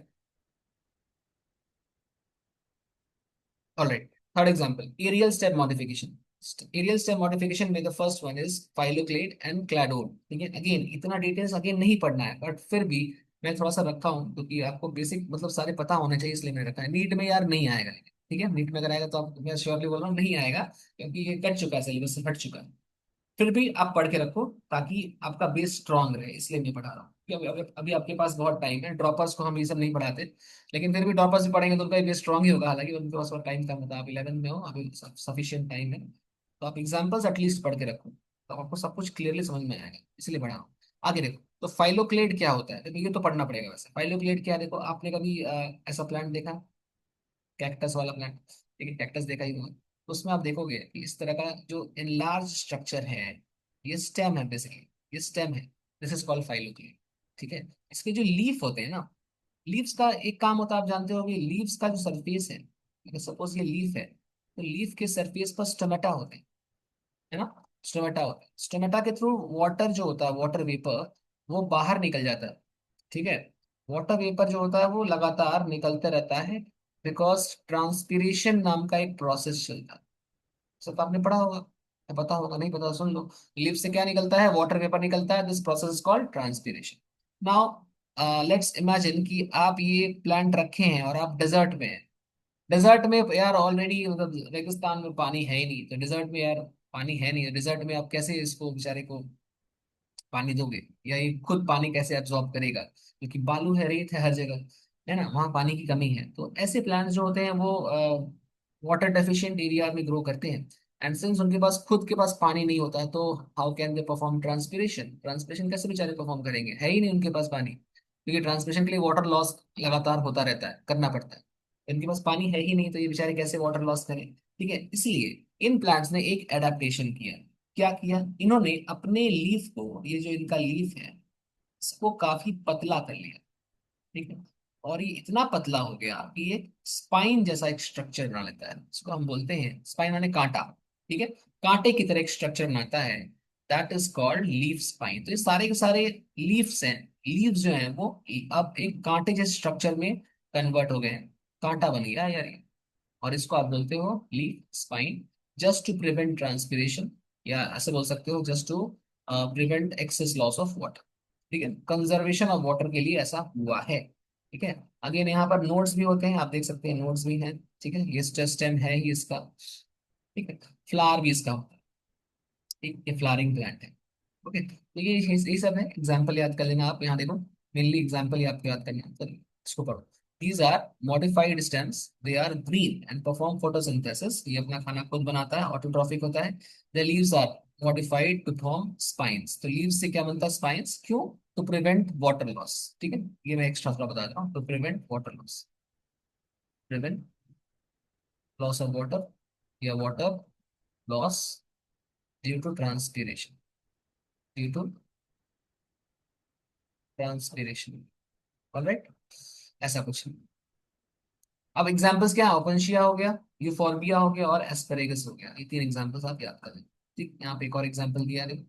alright, third example aerial step modification. Aerial step modification में the first one is phylloclade and cladode, ठीक है। अगेन इतना डिटेल्स अगेन नहीं पढ़ना है, बट फिर भी मैं थोड़ा सा रखा हूँ क्योंकि आपको बेसिक मतलब सारे पता होने चाहिए, इसलिए मैंने रखा है। नीट में यार नहीं आएगा, ठीक है, नीट में अगर आएगा तो आप, मैं श्योरली बोल रहा हूँ नहीं आएगा, क्योंकि ये कट चुका है, सिलेबस से हट चुका है। फिर भी आप पढ़ के रखो ताकि आपका बेस स्ट्रांग रहे, इसलिए मैं पढ़ा रहा हूँ, क्योंकि अभी आपके पास बहुत टाइम है। ड्रॉपर्स को हम ये सब नहीं पढ़ाते, लेकिन फिर भी ड्रॉपर्स भी पढ़ेंगे तो उनका बेस स्ट्रांग ही होगा, हालांकि उनके पास बहुत टाइम कम होता है, आप 11 में हो, अभी सफिशियंट टाइम है, तो आप एग्जाम्पल्स एटलीस्ट पढ़ के रखो, तो आपको सब कुछ क्लियरली समझ में आएगा, इसलिए पढ़ा रहा हूँ। आगे देखो, तो फाइलोक्लेड क्या होता है, देखो ये तो पढ़ना पड़ेगा वैसे। फाइलोक्लेड क्या है, देखो आपने कभी ऐसा प्लांट देखा, कैक्टस वाला प्लांट, ठीक है, कैक्टस देखा ही होगा, तो उसमें आप देखोगे कि इस तरह का जो इनलार्ज स्ट्रक्चर है, ये स्टेम है बेसिकली, ये स्टेम है, दिस इज कॉल्ड फाइलोक्लेड, ठीक है। इसके जो लीफ होते हैं ना, लीव्स का एक काम होता है, आप जानते हो कि लीव्स का जो सरफेस है, अगर सपोज ये लीफ है, तो लीफ के सरफेस पर स्टोमेटा होते हैं, है ना, स्टोमेटा होता है, स्टोमेटा के थ्रू वाटर जो होता है, वाटर वेपर, वो बाहर निकल जाता है, ठीक है। वाटर वेपर जो होता है वो लगातार निकलते रहता है, बिकॉज ट्रांसपीरेशन नाम का एक प्रोसेस चलता है, सब आपने पढ़ा होगा। पता होगा, नहीं पता सुन लो। लीफ से क्या निकलता है, वाटर वेपर निकलता है, this process is called transpiration. Now let's imagine कि आप ये प्लांट रखे हैं और आप डेजर्ट में हैं। डेजर्ट में यार ऑलरेडी मतलब रेगिस्तान में पानी है ही नहीं, तो डेजर्ट में यार पानी है नहीं, डेजर्ट में आप कैसे इसको बेचारे को पानी दोगे, या ये खुद पानी कैसे एब्जॉर्ब करेगा, क्योंकि बालू है, रेत है हर जगह, है ना, वहाँ पानी की कमी है। तो ऐसे प्लांट्स जो होते हैं वो वाटर डेफिशिएंट एरिया में ग्रो करते हैं। एंड सिंस उनके पास खुद के पास पानी नहीं होता है, तो how can they perform transpiration, transpiration कैसे बेचारे परफॉर्म करेंगे, है ही नहीं उनके पास पानी, क्योंकि ट्रांसपिरेशन के लिए वाटर लॉस लगातार होता रहता है, करना पड़ता है। इनके पास पानी है ही नहीं, तो ये बेचारे कैसे वाटर लॉस करें। ठीक है, इसलिए इन प्लांट्स ने एक एडेप्टेशन किया। क्या किया इन्होंने, अपने लीफ को, ये जो इनका लीफ है, इसको काफी पतला कर लिया। ठीक है, और ये इतना पतला हो गया कि ये स्पाइन जैसा एक स्ट्रक्चर बना लेता है, इसको हम बोलते हैं स्पाइन माने कांटा। ठीक है, कांटे की तरह एक स्ट्रक्चर बनाता है, that is called leaf spine. तो ये सारे के सारे लीव्स हैं, लीव्स जो हैं वो अब एक कांटे जैसे स्ट्रक्चर में कन्वर्ट हो गए हैं, कांटा बन गया यार ये। और इसको आप बोलते हो leaf spine, just to prevent transpiration, या ऐसे बोल सकते हो just to prevent excess loss of water. ठीक है, कंजर्वेशन ऑफ वाटर के लिए ऐसा हुआ है। ठीक है, अगेन यहाँ पर नोड्स भी होते हैं, आप देख सकते हैं नोड्स भी हैं। ठीक है, ये स्टेम है ही इसका। ठीक है, फ्लावर भी इसका होता है। ठीक, ये फ्लावरिंग प्लांट है। ओके, तो ये सब है, एग्जाम्पल याद कर लेना आप, यहाँ देखो मेनली एग्जाम्पल ही आपको याद करना है, चलिए इसको पढ़ो। These are modified stems. They are green and perform photosynthesis. ये अपना खाना खुद बनाता है, ऑटोट्रॉफिक होता है। The leaves are modified to form spines. तो leaves से क्या बनता है, spines, क्यों? To prevent water loss। ठीक है, ये मैं एक्स्ट्रा थोड़ा बता रहा हूँ, to prevent water loss, prevent loss of water, या water loss due to transpiration, due to transpiration। Alright, ऐसा कुछ। अब एग्जांपल्स क्या है, ओपेंशिया हो गया, यूफोर्बिया हो गया, और एस्पेरेगस हो गया, ये तीन एग्जांपल्स आप याद करें। ठीक, यहाँ पे एक और एग्जांपल दिया है देखो।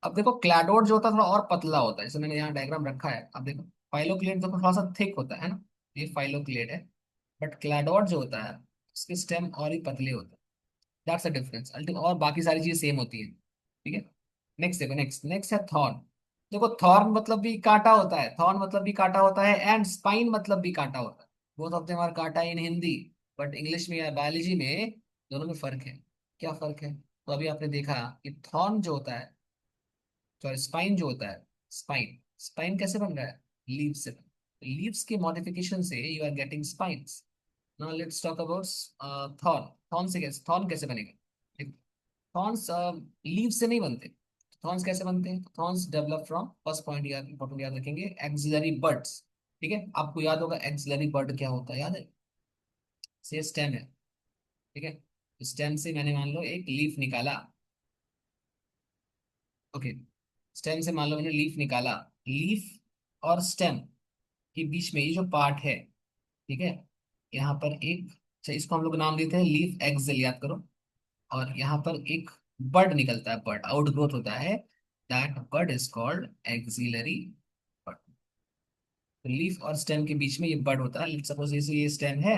अब देखो क्लैडोड जो होता है थोड़ा और पतला होता है, जैसे मैंने यहाँ डायग्राम रखा है, अब देखो फाइलोक्लेड देखो थोड़ा सा थिक होता है ना, ये फाइलोक्लेड है। बट क्लैडोड जो होता है उसके स्टेम और ही पतले होते हैं, दैट्स अ डिफरेंस अल्टीमेट, और बाकी सारी चीजें सेम होती है। ठीक है, नेक्स्ट देखो, नेक्स्ट नेक्स्ट है थॉर्न। देखो थॉर्न मतलब भी कांटा होता है, थॉर्न मतलब भी कांटा होता है, एंड स्पाइन मतलब भी कांटा होता है। बोथ ऑफ देम आर कांटा इन हिंदी, बट इंग्लिश में या बायोलॉजी में दोनों में फर्क है। क्या फर्क है, तो अभी आपने देखा कि थॉर्न जो होता है, सॉरी स्पाइन जो होता है, स्पाइन स्पाइन कैसे बन रहा है, लीव से। लीव्स के मॉडिफिकेशन से you are getting spines. Now let's talk about thorn. Thorn कैसे बनेगा, थॉर्न्स लीव से नहीं बनते। थॉर्न्स कैसे बनते हैं, thorns develop from, first point याद इंपॉर्टेंट याद रखेंगे, एक्सिलरी बर्ड्स। ठीक है, आपको याद होगा एक्सिलरी बर्ड क्या होता है, याद है, से स्टेम है। ठीक है, स्टेम से मैंने मान लो एक लीफ निकाला। ओके, स्टेम से मान लो मैंने लीफ निकाला, लीफ और स्टेम के बीच में ये जो पार्ट है, ठीक है, यहाँ पर एक, अच्छा इसको हम लोग नाम देते हैं लीफ एक्सिल, याद करो। और यहाँ पर एक बर्ड निकलता है, बर्ड आउटग्रोथ होता है, that bird is called axillary bud. तो लीफ और स्टेम के बीच में ये बर्ड होता है, सपोज जैसे ये स्टेम है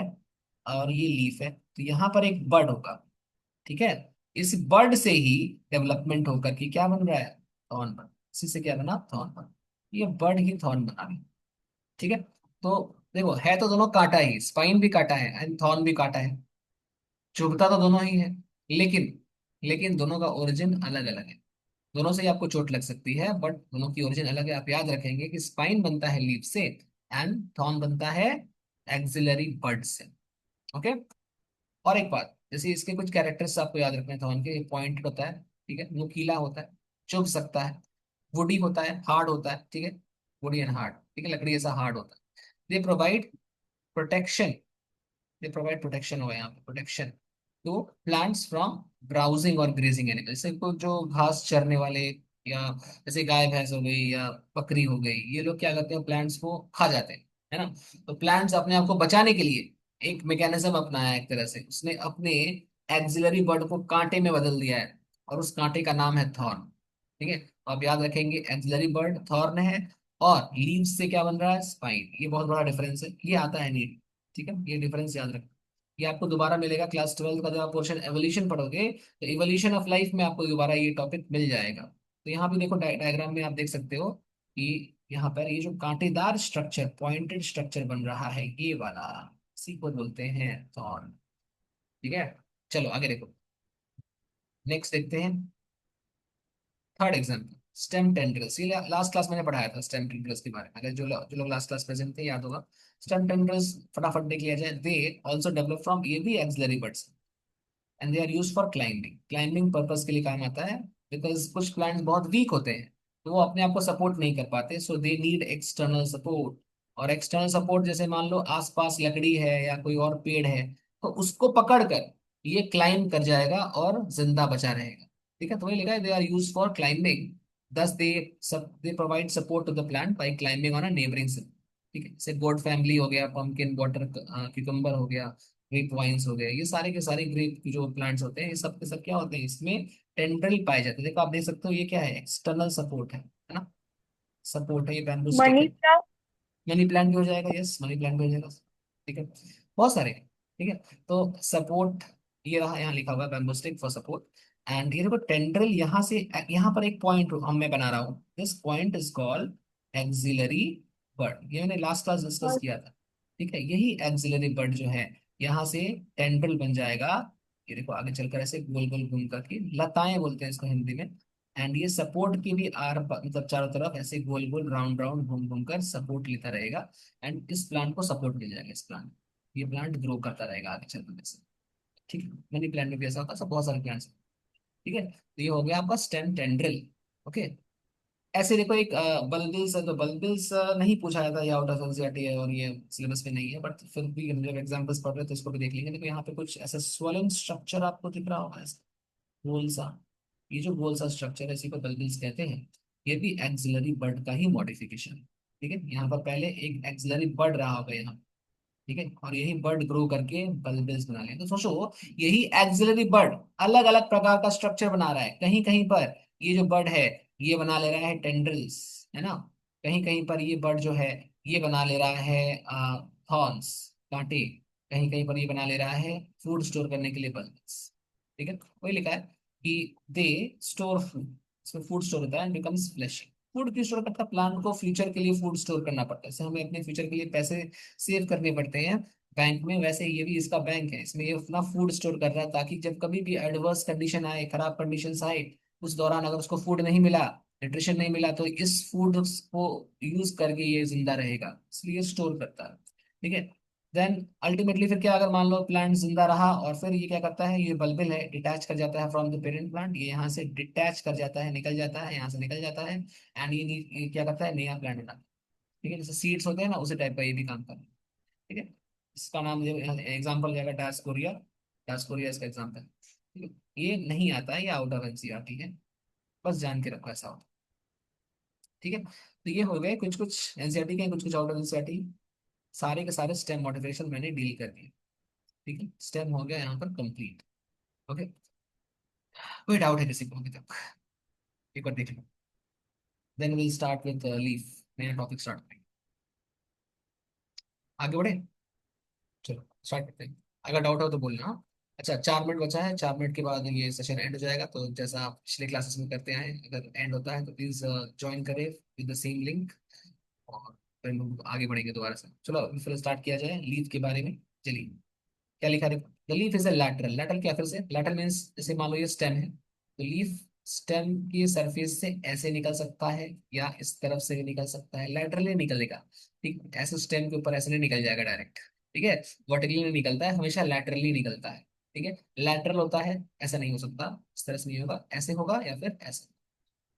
और ये लीफ है, तो यहाँ पर एक बर्ड होगा। ठीक है, इस बर्ड से ही डेवलपमेंट होकर के क्या बन रहा है, थॉर्न बन, इसी से क्या बना, थॉर्न बन। ये बर्ड ही थॉर्न बना रही। ठीक है, तो देखो है तो दोनों काटा ही, स्पाइन भी काटा है एंड थॉर्न भी काटा है, चुभता तो दोनों ही है, लेकिन लेकिन दोनों का ओरिजिन अलग अलग है। दोनों से ही आपको चोट लग सकती है, बट दोनों की ओरिजिन अलग है। आप याद रखेंगे कि स्पाइन बनता है लीफ से एंड थॉर्न बनता है एक्सिलरी बर्ड से। ओके, और एक बात, जैसे इसके कुछ कैरेक्टर्स आपको याद रखने हैं, थॉर्न के, पॉइंटेड होता है, ठीक है, नुकीला होता है, चुभ सकता है, वुडी होता है, हार्ड होता है। ठीक है, वुडी एंड हार्ड, ठीक है, लकड़ी जैसा हार्ड होता है। They provide protection, they provide protection हो यहाँ पे, protection to plants from browsing और ग्रेजिंग एनिमल, जैसे को जो घास चरने वाले, या जैसे गाय भैंस हो गई या बकरी हो गई, ये लोग क्या करते हैं, प्लांट्स को खा जाते हैं, है ना। तो प्लांट्स अपने आप को बचाने के लिए एक मैकेनिज्म अपनाया है, एक तरह से उसने अपने एक्सिलरी बर्ड को कांटे में बदल दिया है, और उस कांटे का नाम है थॉर्न। ठीक है, तो आप याद रखेंगे एक्सिलरी बर्ड थॉर्न है, और लीव्स से क्या बन रहा है, स्पाइन। ये बहुत बड़ा डिफरेंस है, ये आता है नीट। ठीक है, ये डिफरेंस याद रखें। ये आपको दोबारा मिलेगा क्लास 12 का जब आप पोर्शन एवोल्यूशन पढ़ोगे, तो इवोल्यूशन ऑफ लाइफ में आपको दोबारा ये टॉपिक मिल जाएगा। तो यहाँ पे देखो डायग्राम में आप देख सकते हो कि यहाँ पर ये जो कांटेदार स्ट्रक्चर, पॉइंटेड स्ट्रक्चर बन रहा है, ये वाला, इसी को बोलते हैं थॉर्न। ठीक है, चलो आगे देखो, नेक्स्ट देखते हैं थर्ड एग्जाम्पल, स्टेम टेंड्रिल्स। ये लास्ट क्लास मैंने पढ़ाया था स्टेम टेंड्रिल्स के बारे में, अगर जो लोग लास्ट क्लास प्रेजेंट थे याद होगा। स्टेम टेंड्रिल्स फटाफट देख लिया जाए। दे ऑल्सो डेवलप फ्रॉम, ये भी axillary buds, and they are use for climbing, climbing purpose के लिए काम आता है। बिकॉज कुछ प्लांट्स बहुत वीक होते हैं, तो वो अपने आप को सपोर्ट नहीं कर पाते, सो दे नीड एक्सटर्नल सपोर्ट। और एक्सटर्नल सपोर्ट जैसे मान लो आसपास लकड़ी है या कोई और पेड़ है, तो उसको पकड़कर ये क्लाइंब कर जाएगा और जिंदा बचा रहेगा। ठीक है, तो वही लिखा है, they are use for climbing, thus they provide support to the plant by climbing on a neighboring. ठीक है, जैसे गोड फैमिली हो गया, पम्पकिन वाटर क्यूकम्बर हो गया, ग्रेप वाइन्स हो गए, ये सारे के सारे ग्रेप के जो प्लांट्स होते हैं, ये सब के सब क्या होते हैं, इसमें टेंड्रिल पाए जाते हैं। देखो आप देख सकते हो ये क्या है, एक्सटर्नल सपोर्ट है ना, सपोर्ट है, ये बैम्बू स्टिक मनी है। प्लांट। मनी प्लांट भी हो जाएगा, यस मनी प्लांट भी हो जाएगा। ठीक है, बहुत सारे हैं। ठीक है, तो सपोर्ट ये रहा, यहाँ लिखा हुआ है bamboo stick for support. And ये देखो टेंड्रिल यहाँ से, यहाँ पर एक पॉइंट हम मैं बना रहा हूँ, this point is called axillary bud, ये मैंने लास्ट क्लास डिस्कस किया था। ठीक है, यही एक्सिलरी बड जो है, यहाँ से टेंड्रिल बन जाएगा। ये देखो आगे चलकर ऐसे गोल गोल घूम करके, लताएं बोलते हैं इसको हिंदी में। एंड ये सपोर्ट की भी मतलब चारों तरफ ऐसे गोल गोल राउंड राउंड घूम घूम कर सपोर्ट लेता रहेगा। एंड इस प्लांट को सपोर्ट मिल जाएगा, इस प्लांट, ये प्लांट ग्रो करता रहेगा आगे चलने से। ठीक है, मनी प्लांट में भी ऐसा होता है, सब बहुत सारे प्लांट्स। ठीक है, तो ये हो गया आपका स्टेम टेंड्रिल। ओके, ऐसे देखो एक बल्बिल्स है, तो बल्बिल्स नहीं पूछा जाता, ये आउट ऑफ एनसीईआरटी है और ये सिलेबस में नहीं है, बट फिर भी हम जब एग्जाम्पल्स पढ़ रहे हैं तो इसको भी देख लेंगे। देखो यहाँ पे कुछ ऐसा स्वलन स्ट्रक्चर आपको दिख रहा होगा, गोल सा, ये जो गोल सा स्ट्रक्चर है इसी को बल्बिल्स कहते हैं। ये भी एक्सिलरी बर्ड का ही मॉडिफिकेशन है। ठीक है, यहाँ पर पहले एक एक्सिलरी बर्ड रहा होगा यहाँ, ठीक है, और यही बर्ड ग्रो करके बल्बिल्स बना लिया। तो सोचो, यही एक्सिलरी बर्ड अलग अलग प्रकार का स्ट्रक्चर बना रहा है। कहीं कहीं पर ये जो बर्ड है, ये बना ले रहा है टेंड्रिल्स, है ना। कहीं कहीं पर ये बर्ड जो है, ये बना ले रहा है थॉर्न्स, कांटे। कहीं कहीं पर ये बना ले रहा है फूड स्टोर करने के लिए बल्बिल्स। ठीक है, वही लिखा है कि दे स्टोर फूड, इसमें फूड स्टोर होता है, बिकम्स फ्लैश। फूड क्यों स्टोर करता है, प्लांट को फ्यूचर के लिए फूड स्टोर करना पड़ता है, जैसे हमें अपने फ्यूचर के लिए पैसे सेव करने पड़ते हैं बैंक में, वैसे ये भी इसका बैंक है, इसमें ये अपना फूड स्टोर कर रहा है, ताकि जब कभी भी एडवर्स कंडीशन आए, खराब कंडीशन आए, उस दौरान अगर उसको फूड नहीं मिला, न्यूट्रिशन नहीं मिला, तो इस फूड को यूज करके ये जिंदा रहेगा, इसलिए स्टोर करता है। ठीक है, देन अल्टीमेटली फिर क्या, अगर मान लो प्लांट जिंदा रहा और फिर ये क्या करता है, ये बल्बिल है, डिटैच कर जाता है फ्रॉम द पेरेंट प्लांट, ये यहाँ से डिटैच कर जाता है, निकल जाता है, यहाँ से निकल जाता है, एंड ये क्या करता है, नया प्लांट बनाता है। ठीक है, जैसे सीड्स होते हैं ना, उसी टाइप का ये भी काम करता है। ठीक है, इसका नाम जो एग्जाम्पल जाएगा डायस्कोरिया, डायस्कोरिया इसका एग्जाम्पल। ठीक है, ये नहीं आता है, ये आउट ऑफ एनसीईआरटी है, बस जान के रखो ऐसा होता है। ठीक है, तो ये हो गए कुछ कुछ एनसीईआरटी के, कुछ कुछ आउट ऑफ एनसीईआरटी। सारे के सारे स्टेम मॉडिफिकेशन मैंने डील कर दिए। ठीक है, स्टेम हो गया यहाँ पर कंप्लीट। ओके, कोई डाउट है किसी को अभी तक, एक बार देख लो, then will start with leaf, नया टॉपिक स्टार्ट करेंगे। आगे बढ़े, चलो स्टार्ट करते हैं, अगर डाउट हो तो बोलना हाँ? अच्छा 4 मिनट बचा है, 4 मिनट के बाद ये सेशन एंड हो जाएगा, तो जैसा आप पिछले क्लासेस में करते हैं, अगर एंड होता है तो प्लीज ज्वाइन करें विद द सेम लिंक, और फिर हम आगे बढ़ेंगे दोबारा से। चलो अभी फिर स्टार्ट किया जाए लीफ के बारे में। चलिए, क्या लिखा है, the leaf is a lateral, lateral क्या, फिर से लैटरल मीन्स, जैसे मान लो ये स्टेम है, तो लीफ स्टेम की सरफेस से ऐसे निकल सकता है या इस तरफ से भी निकल सकता है, लैटरली निकलेगा। ठीक, ऐसे स्टेम के ऊपर ऐसे नहीं निकल जाएगा डायरेक्ट। ठीक है, वर्टिकली नहीं निकलता है, हमेशा लैटरली निकलता है। ठीक है, लैटरल होता है, ऐसा नहीं हो सकता, इस तरह से नहीं होगा, ऐसे होगा या फिर ऐसे।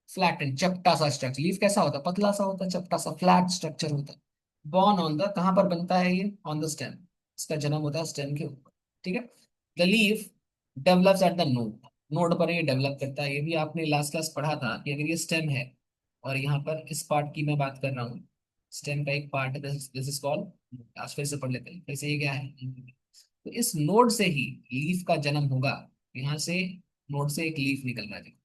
फ्लैट एंड चपटा सा स्ट्रक्चर, लीफ कैसा होता है, पतला सा होता है, चपटा सा फ्लैट स्ट्रक्चर होता है। बॉर्न ऑन द, कहाँ पर बनता है ये, ऑन द स्टेम, इसका जन्म होता है स्टेम के ऊपर। ठीक है, the leaf develops at the node, node पर ये डेवलप करता है, ये भी आपने लास्ट क्लास पढ़ा था कि अगर ये स्टेम है और यहाँ पर इस पार्ट की मैं बात कर रहा हूँ, स्टेम का एक पार्ट है, दिस इज कॉल्ड, आज फिर से पढ़ लेते हैं, फिर से ये क्या है, तो इस नोड से ही लीफ का जन्म होगा, यहाँ से नोड से एक लीफ निकल रहा है,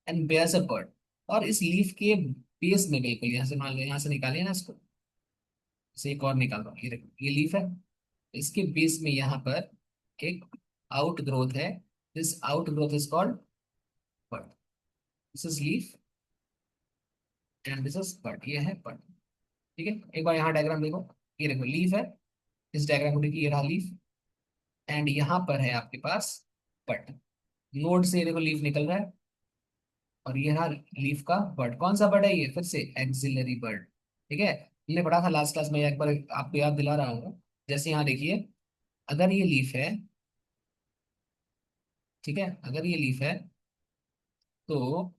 एंड बेयर्स अ बर्ड। और इस लीफ के बेस में, बिल्कुल यहाँ से मान लो, यहाँ से निकालिए ना इसको, इसे एक और निकाल रहा हूँ, ये देखो ये लीफ है, इसके बेस में यहाँ पर एक आउट ग्रोथ है। This outgrowth is called bud. This is leaf and this is bud, ये है बड। ठीक है, एक बार यहाँ डायग्राम देखो। ये देखो लीफ है, इस डायग्राम को देखिए, ये रहा लीफ, एंड यहाँ पर है आपके पास बड। नोड से देखो लीफ निकल रहा है, और ये रहा लीफ का बड। कौन सा बड है ये? फिर से एक्सिलरी बड। ठीक है, हमने पढ़ा था लास्ट क्लास में, एक बार आपको याद दिला रहा हूँ। जैसे यहाँ देखिए, अगर ये लीफ है, ठीक है, अगर ये लीफ है, तो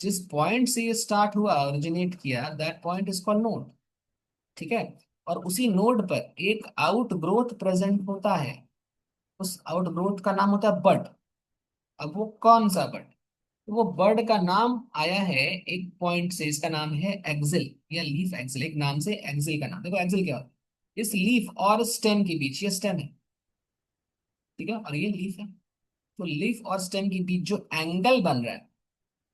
जिस पॉइंट से ये स्टार्ट हुआ, ओरिजिनेट किया, that point is called node. ठीक है, और उसी नोड पर एक आउट ग्रोथ प्रेजेंट होता है, उस आउट ग्रोथ का नाम होता है बड। अब वो कौन सा बड? तो वो बर्ड का नाम आया है एक पॉइंट से, इसका नाम है एक्सिल या लीफ एक्सिल। एक नाम से एक्सिल का नाम, देखो एक्सिल क्या होता है, इस लीफ और स्टेम के बीच, ये स्टेम है, ठीक है, और ये लीफ है। तो लीफ और स्टेम के बीच जो एंगल बन रहा है,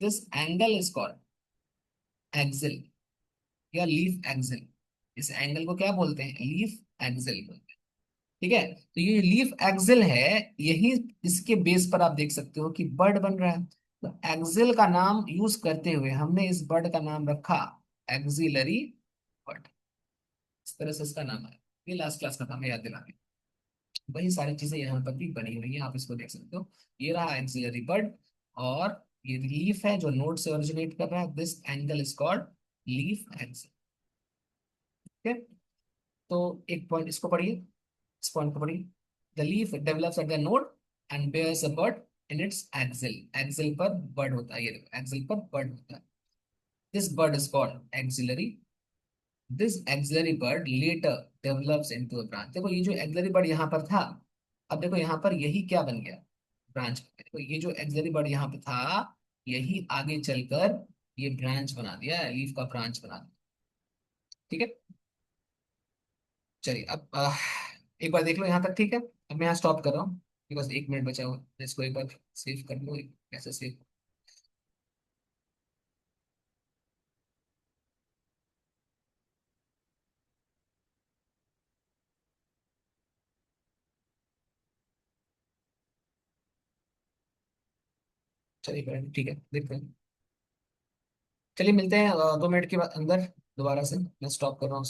this angle is called axil या लीफ एक्सिल। इस एंगल को क्या बोलते हैं? लीफ एक्सिल बोलते हैं। ठीक है, तो ये लीफ एक्सिल है, यही इसके बेस पर आप देख सकते हो कि बर्ड बन रहा है। तो एक्सिल का नाम यूज करते हुए हमने इस बर्ड का नाम रखा एक्सिलरी बर्ड। इस तरह से इसका नाम है। ये लास्ट क्लास का था, मैं याद दिला। वही सारी चीजें यहाँ पर भी बनी हुई है, आप इसको देख सकते हो। ये रहा एक्सिलरी बर्ड, और ये लीफ है जो नोड से ओरिजिनेट कर रहा है। This angle is called leaf axil. ठीक है, तो एक पॉइंट इसको पढ़िए, इस पॉइंट को पढ़िए। The leaf develops at the node and bears a bud in its axil. Axil पर बड होता है, ये देखो एक्सिल पर बड होता है। This bud is called axillary. This axillary bud later develops into a branch. देखो ये जो एक्सिलरी बड यहाँ पर था, अब देखो यहाँ पर यही क्या बन गया? ब्रांच। देखो ये जो एक्सिलरी बड यहाँ पे था, यही आगे चलकर ये ब्रांच बना दिया, लीफ का ब्रांच बना दिया। ठीक है, चलिए अब एक बार देख लो यहाँ तक। ठीक है, अब मैं यहाँ स्टॉप कर रहा हूँ, बिकॉज 1 मिनट बचा हुआ है। इसको एक बार सेव कर लो, कैसे सेव। चलिए friend, ठीक है, देखते हैं। चलिए मिलते हैं 2 मिनट के बाद अंदर दोबारा से। मैं स्टॉप कर रहा हूँ।